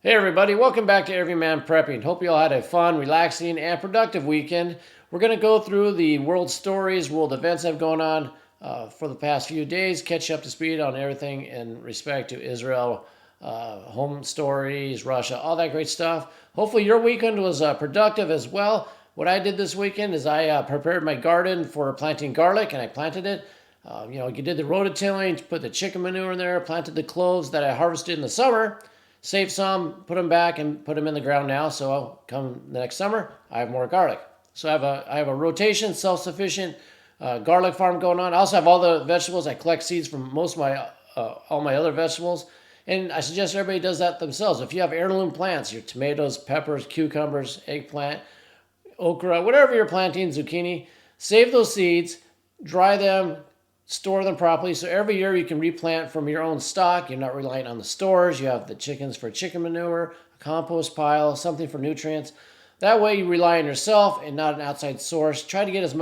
Hey everybody, welcome back to Everyman Prepping. Hope you all had a fun, relaxing, and productive weekend. We're going to go through the world stories, world events that have gone on for the past few days, catch you up to speed on everything in respect to Israel, home stories, Russia, all that great stuff. Hopefully your weekend was productive as well. What I did this weekend is I prepared my garden for planting garlic, and I planted it. You did the rototilling, put the chicken manure in there, planted the cloves that I harvested in the summer. Save some, put them back, and put them in the ground now. So I'll come the next summer, I have more garlic. So I have a rotation, self-sufficient garlic farm going on. I also have all the vegetables. I collect seeds from most of my all my other vegetables, and I suggest everybody does that themselves. If you have heirloom plants, your tomatoes, peppers, cucumbers, eggplant, okra, whatever you're planting, zucchini, save those seeds, dry them, store them properly. So every year you can replant from your own stock. You're not relying on the stores. You have the chickens for chicken manure, a compost pile, something for nutrients. That way you rely on yourself and not an outside source. Try to get as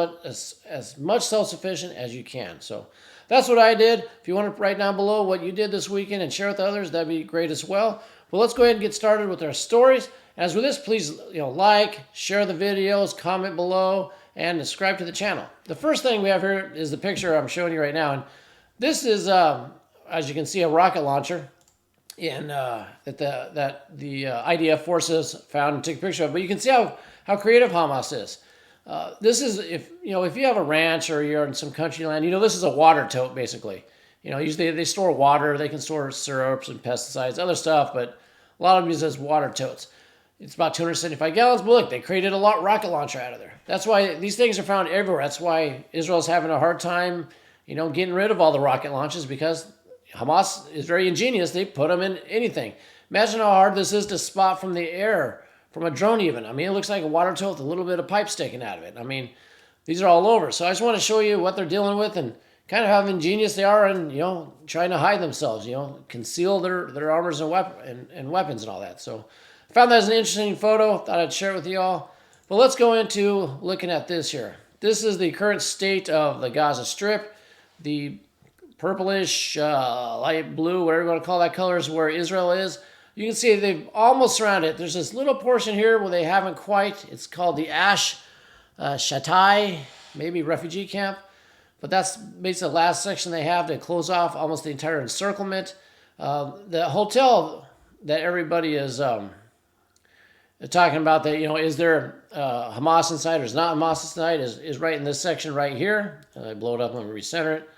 much self-sufficient as you can. So that's what I did. If you want to write down below what you did this weekend and share with others, that'd be great as well. Well, let's go ahead and get started with our stories. As with this, please like, share the videos, comment below, and subscribe to the channel. The first thing we have here is the picture I'm showing you right now. And this is, as you can see, a rocket launcher that the IDF forces found and took a picture of. But you can see how creative Hamas is. This is, if you have a ranch or you're in some country land, this is a water tote, basically. Usually they store water. They can store syrups and pesticides, other stuff, but a lot of them use as water totes. It's about 275 gallons, but look, they created a rocket launcher out of there. That's why these things are found everywhere. That's why Israel's having a hard time, getting rid of all the rocket launches, because Hamas is very ingenious. They put them in anything. Imagine how hard this is to spot from the air, from a drone even. I mean, it looks like a water tote with a little bit of pipe sticking out of it. I mean, these are all over. So I just want to show you what they're dealing with and kind of how ingenious they are and, trying to hide themselves, conceal their armors and weapons and all that. So I found that as an interesting photo. Thought I'd share it with you all. But let's go into looking at this here. This is the current state of the Gaza Strip. The purplish, light blue, whatever you want to call that color, is where Israel is. You can see they've almost surrounded it. There's this little portion here where they haven't quite. It's called the Ash Shatai, maybe refugee camp. But that's basically the last section they have to close off almost the entire encirclement. The hotel that everybody is talking about, that is there Hamas inside or is not Hamas inside, is right in this section right here. I blow it up and recenter it.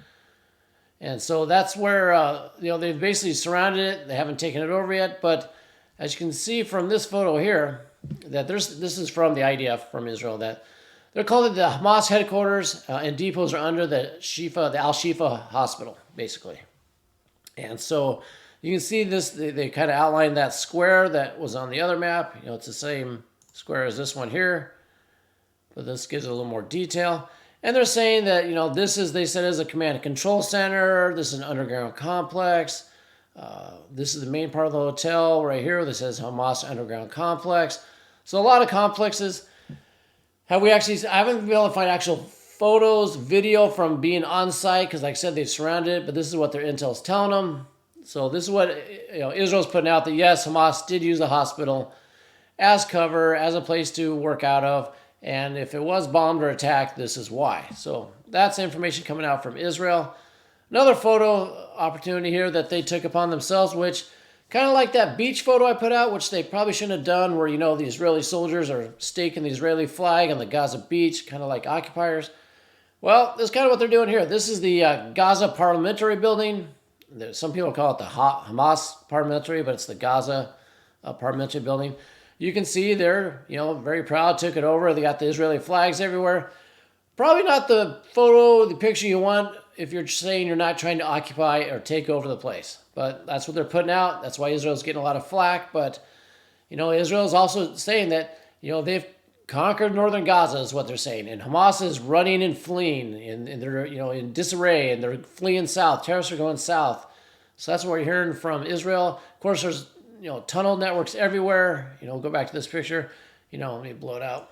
And so that's where they've basically surrounded it. They haven't taken it over yet, but as you can see from this photo here, that this is from the IDF from Israel, that they're calling it the Hamas headquarters, and depots are under the Al-Shifa hospital, basically. And so you can see this, they kind of outlined that square that was on the other map. It's the same square as this one here, but this gives it a little more detail. And they're saying that, they said is a command and control center. This is an underground complex. This is the main part of the hotel right here. This says Hamas underground complex. So a lot of complexes. I haven't been able to find actual photos, video from being on site, because like I said, they've surrounded it, but this is what their intel's telling them. So this is what Israel's putting out, that yes, Hamas did use the hospital as cover, as a place to work out of. And if it was bombed or attacked, this is why. So that's information coming out from Israel. Another photo opportunity here that they took upon themselves, which kind of like that beach photo I put out, which they probably shouldn't have done, where, the Israeli soldiers are staking the Israeli flag on the Gaza beach, kind of like occupiers. Well, that's kind of what they're doing here. This is the Gaza Parliamentary Building. Some people call it the Hamas Parliamentary, but it's the Gaza Parliamentary Building. You can see they're, very proud, took it over. They got the Israeli flags everywhere. Probably not the photo, the picture you want if you're saying you're not trying to occupy or take over the place. But that's what they're putting out. That's why Israel's getting a lot of flack. But, Israel's also saying that, they've conquered northern Gaza is what they're saying. And Hamas is running and fleeing. And they're, in disarray. And they're fleeing south. Terrorists are going south. So that's what we're hearing from Israel. Of course, there's tunnel networks everywhere. Go back to this picture. Let me blow it out.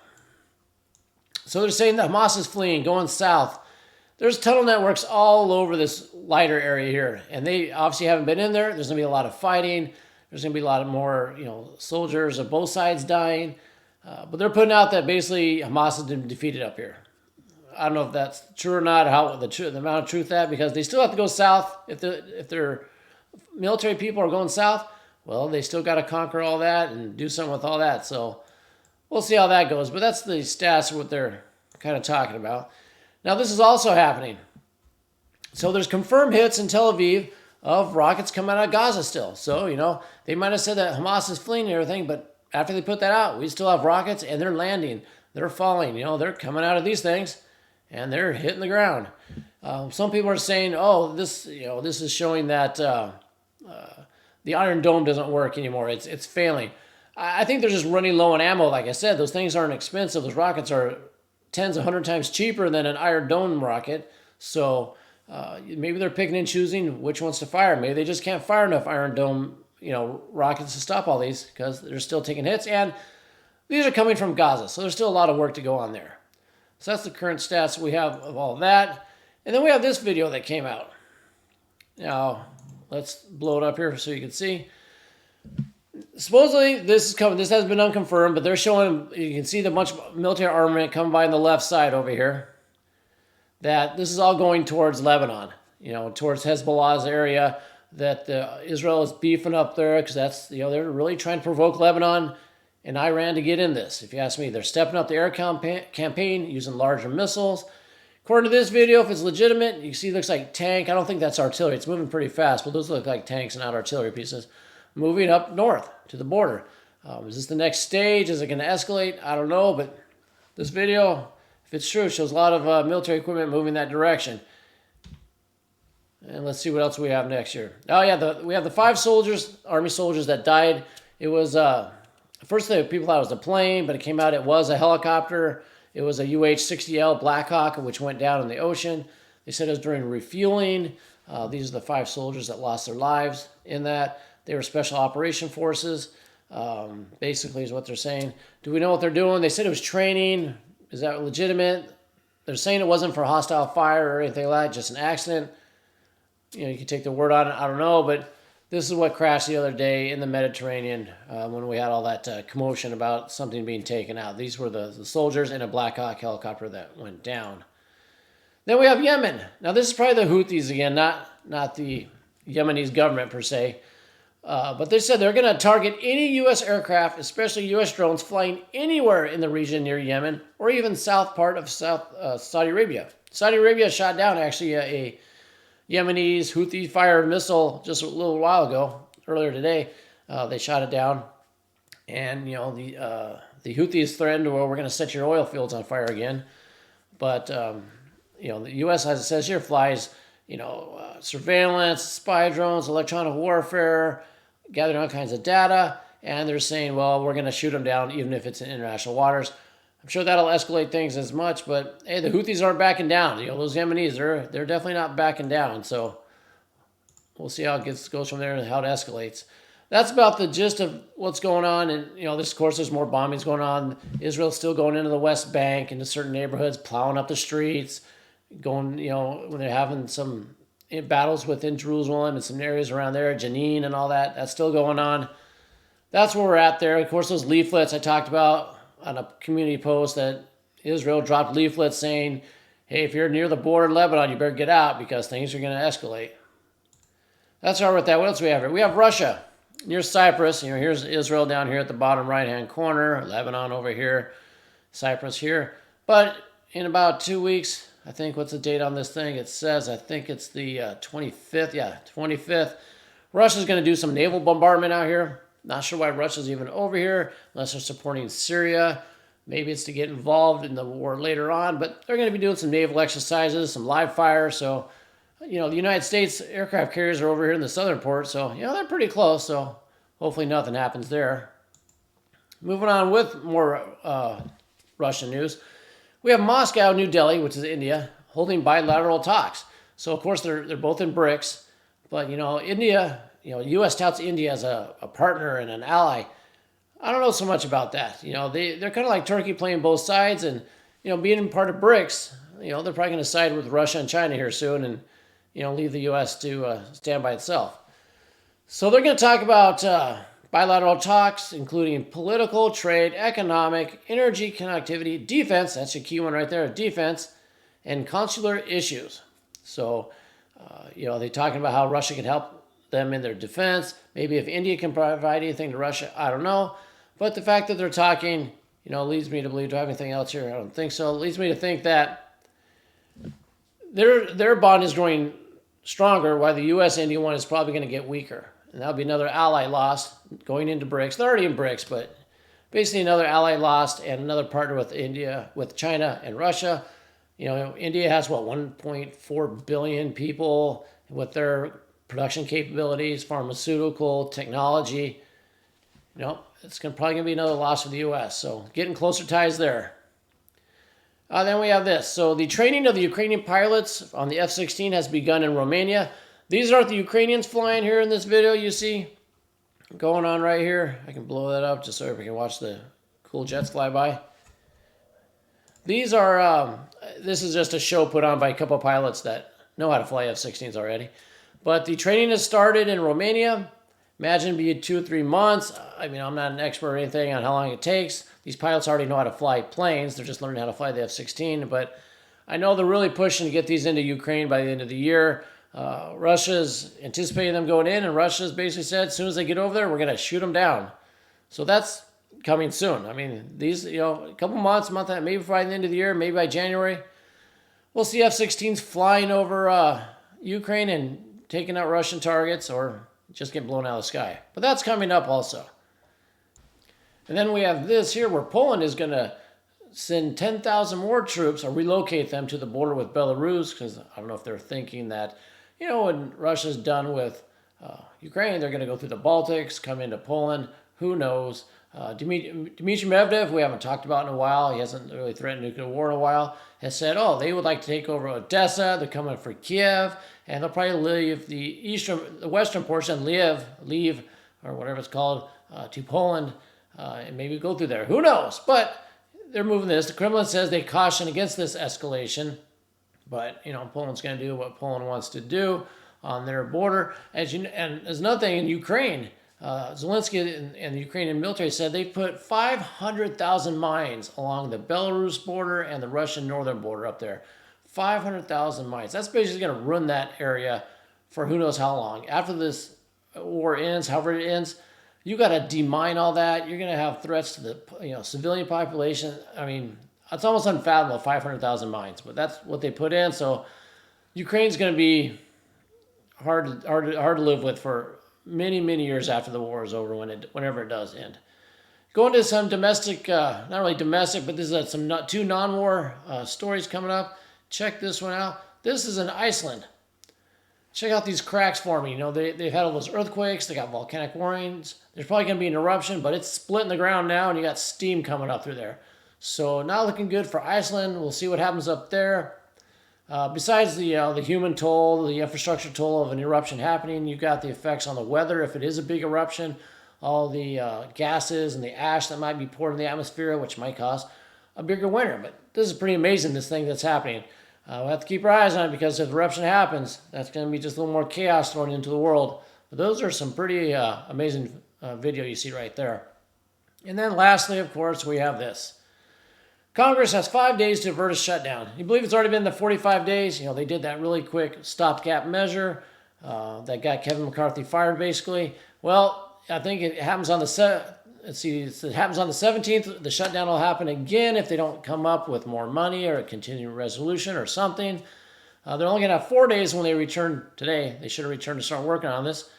So they're saying that Hamas is fleeing, going south. There's tunnel networks all over this lighter area here. And they obviously haven't been in there. There's going to be a lot of fighting. There's going to be a lot more, soldiers of both sides dying. But they're putting out that basically Hamas has been defeated up here. I don't know if that's true or not, how the amount of truth that, because they still have to go south. If their military people are going south, well, they still got to conquer all that and do something with all that. So we'll see how that goes. But that's the stats of what they're kind of talking about. Now, this is also happening. So there's confirmed hits in Tel Aviv of rockets coming out of Gaza still. So, they might have said that Hamas is fleeing and everything, but after they put that out, we still have rockets and they're landing. They're falling. They're coming out of these things and they're hitting the ground. Some people are saying, this is showing that the Iron Dome doesn't work anymore. It's failing. I think they're just running low on ammo. Like I said, those things aren't expensive. Those rockets are tens of 100 times cheaper than an Iron Dome rocket. So maybe they're picking and choosing which ones to fire. Maybe they just can't fire enough Iron Dome, rockets to stop all these because they're still taking hits. And these are coming from Gaza. So there's still a lot of work to go on there. So that's the current stats we have of all that. And then we have this video that came out. Now, let's blow it up here so you can see. Supposedly, this is coming. This has been unconfirmed, but they're showing, you can see the much military armament coming by on the left side over here. That this is all going towards Lebanon, towards Hezbollah's area. That Israel is beefing up there because that's, they're really trying to provoke Lebanon and Iran to get in this. If you ask me, they're stepping up the air campaign using larger missiles. According to this video, if it's legitimate, you see it looks like tank. I don't think that's artillery. It's moving pretty fast, but those look like tanks and not artillery pieces. Moving up north to the border. Is this the next stage? Is it going to escalate? I don't know, but this video, if it's true, shows a lot of military equipment moving that direction. And let's see what else we have next here. Oh yeah, we have the 5 soldiers, Army soldiers that died. It was, first people thought it was a plane, but it came out it was a helicopter. It was a UH-60L Black Hawk, which went down in the ocean. They said it was during refueling. These are the 5 soldiers that lost their lives in that. They were special operation forces, basically is what they're saying. Do we know what they're doing? They said it was training. Is that legitimate? They're saying it wasn't for hostile fire or anything like that, just an accident. You can take their word on it. I don't know, but this is what crashed the other day in the Mediterranean when we had all that commotion about something being taken out. These were the soldiers in a Black Hawk helicopter that went down. Then we have Yemen. Now, this is probably the Houthis again, not the Yemenis government per se. But they said they're going to target any U.S. aircraft, especially U.S. drones, flying anywhere in the region near Yemen or even south part of Saudi Arabia. Saudi Arabia shot down actually a Yemenis Houthi-fired missile just a little while ago, earlier today. They shot it down. And, the Houthis threatened, well, we're going to set your oil fields on fire again. But, the U.S., as it says here, flies, surveillance, spy drones, electronic warfare, gathering all kinds of data, and they're saying, well, we're going to shoot them down even if it's in international waters. I'm sure that'll escalate things as much, but hey, the Houthis aren't backing down. Those Yemenis, they're definitely not backing down. So we'll see how it goes from there and how it escalates. That's about the gist of what's going on. And, this, of course, there's more bombings going on. Israel's still going into the West Bank, into certain neighborhoods, plowing up the streets, going, when they're having some battles within Jerusalem and some areas around there, Jenin and all that. That's still going on. That's where we're at there. Of course, those leaflets I talked about on a community post that Israel dropped leaflets saying, hey, if you're near the border in Lebanon, you better get out because things are going to escalate. That's all right with that. What else do we have here? We have Russia near Cyprus. Here's Israel down here at the bottom right-hand corner, Lebanon over here, Cyprus here. But in about 2 weeks, I think, what's the date on this thing? It says, I think it's the 25th. Yeah, 25th. Russia's going to do some naval bombardment out here. Not sure why Russia's even over here, unless they're supporting Syria. Maybe it's to get involved in the war later on, but they're going to be doing some naval exercises, some live fire. So, the United States aircraft carriers are over here in the southern port. So, they're pretty close. So, hopefully nothing happens there. Moving on with more Russian news. We have Moscow, New Delhi, which is India, holding bilateral talks. So, of course, they're both in BRICS. But, India, U.S. touts India as a partner and an ally. I don't know so much about that. They're kind of like Turkey playing both sides. And, being part of BRICS, they're probably going to side with Russia and China here soon and, leave the U.S. to stand by itself. So they're going to talk about bilateral talks, including political, trade, economic, energy, connectivity, defense. That's a key one right there, defense, and consular issues. So, they're talking about how Russia can help them in their defense. Maybe if India can provide anything to Russia, I don't know. But the fact that they're talking, leads me to believe, do I have anything else here? I don't think so. It leads me to think that their bond is growing stronger, while the U.S.-India one is probably going to get weaker. And that'll be another ally lost going into BRICS. They're already in BRICS, but basically another ally lost and another partner with India, with China and Russia. India has, 1.4 billion people with their production capabilities, pharmaceutical, technology. It's probably going to be another loss for the U.S. So getting closer ties there. Then we have this. So the training of the Ukrainian pilots on the F-16 has begun in Romania. These aren't the Ukrainians flying here in this video you see going on right here. I can blow that up just so everybody can watch the cool jets fly by. These are, this is just a show put on by a couple of pilots that know how to fly F-16s already. But the training has started in Romania. Imagine it'd be 2 or 3 months. I mean, I'm not an expert or anything on how long it takes. These pilots already know how to fly planes. They're just learning how to fly the F-16. But I know they're really pushing to get these into Ukraine by the end of the year. Russia's anticipating them going in, and Russia's basically said, as soon as they get over there, we're going to shoot them down. So that's coming soon. I mean, these, a couple months, maybe by the end of the year, maybe by January, we'll see F-16s flying over Ukraine and taking out Russian targets or just get blown out of the sky. But that's coming up also. And then we have this here where Poland is going to send 10,000 more troops or relocate them to the border with Belarus, because I don't know if they're thinking that, when Russia's done with Ukraine, they're going to go through the Baltics, come into Poland. Who knows? Dmitry Medvedev, we haven't talked about in a while. He hasn't really threatened nuclear war in a while. Has said, they would like to take over Odessa. They're coming for Kiev, and they'll probably leave the western portion, leave, or whatever it's called, to Poland, and maybe go through there. Who knows? But they're moving this. The Kremlin says they caution against this escalation, but Poland's going to do what Poland wants to do on their border. And there's another thing in Ukraine. Zelensky and the Ukrainian military said they put 500,000 mines along the Belarus border and the Russian northern border up there. 500,000 mines. That's basically going to ruin that area for who knows how long. After this war ends, however it ends, you got to demine all that. You're going to have threats to the civilian population. I mean, it's almost unfathomable, 500,000 mines, but that's what they put in. So Ukraine's going to be hard to live with for many, many years after the war is over, whenever it does end. Going to some domestic, not really domestic, but this is some two non-war stories coming up. Check this one out. This is in Iceland. Check out these cracks forming. They've had all those earthquakes. They got volcanic warnings. There's probably going to be an eruption, but it's splitting the ground now, and you got steam coming up through there. So not looking good for Iceland. We'll see what happens up there. Besides the human toll, the infrastructure toll of an eruption happening, you've got the effects on the weather. If it is a big eruption, all the gases and the ash that might be poured in the atmosphere, which might cause a bigger winter. But this is pretty amazing, this thing that's happening. We'll have to keep our eyes on it, because if the eruption happens, that's going to be just a little more chaos thrown into the world. But those are some pretty amazing video you see right there. And then lastly, of course, we have this. Congress has 5 days to avert a shutdown. You believe it's already been the 45 days? They did that really quick stopgap measure that got Kevin McCarthy fired, basically. Well, I think it happens on the it happens on the 17th. The shutdown will happen again if they don't come up with more money or a continuing resolution or something. They're only going to have 4 days when they return today. They should have returned to start working on this.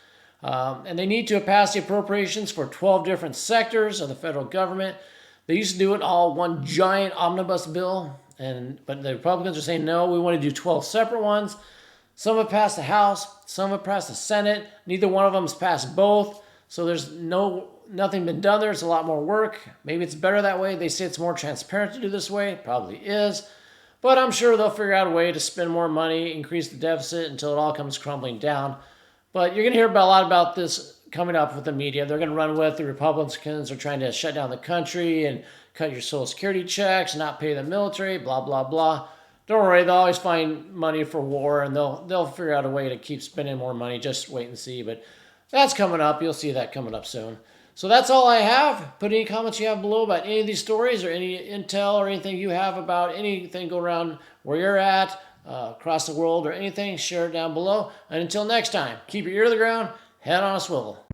And they need to pass the appropriations for 12 different sectors of the federal government. They used to do it all one giant omnibus bill, but the Republicans are saying, no, we want to do 12 separate ones. Some have passed the House, some have passed the Senate. Neither one of them has passed both. So there's nothing been done there. It's a lot more work. Maybe it's better that way. They say it's more transparent to do this way. It probably is. But I'm sure they'll figure out a way to spend more money, increase the deficit until it all comes crumbling down. But you're going to hear a lot about this coming up with the media. They're going to run with the Republicans are trying to shut down the country and cut your Social Security checks, not pay the military, blah, blah, blah. Don't worry, they'll always find money for war, and they'll figure out a way to keep spending more money. Just wait and see. But That's coming up. You'll see that coming up soon. So that's all I have. Put any comments you have below about any of these stories or any intel or anything you have about anything going around where you're at, across the world or anything. Share it down below. And until next time, keep your ear to the ground, head on a swivel.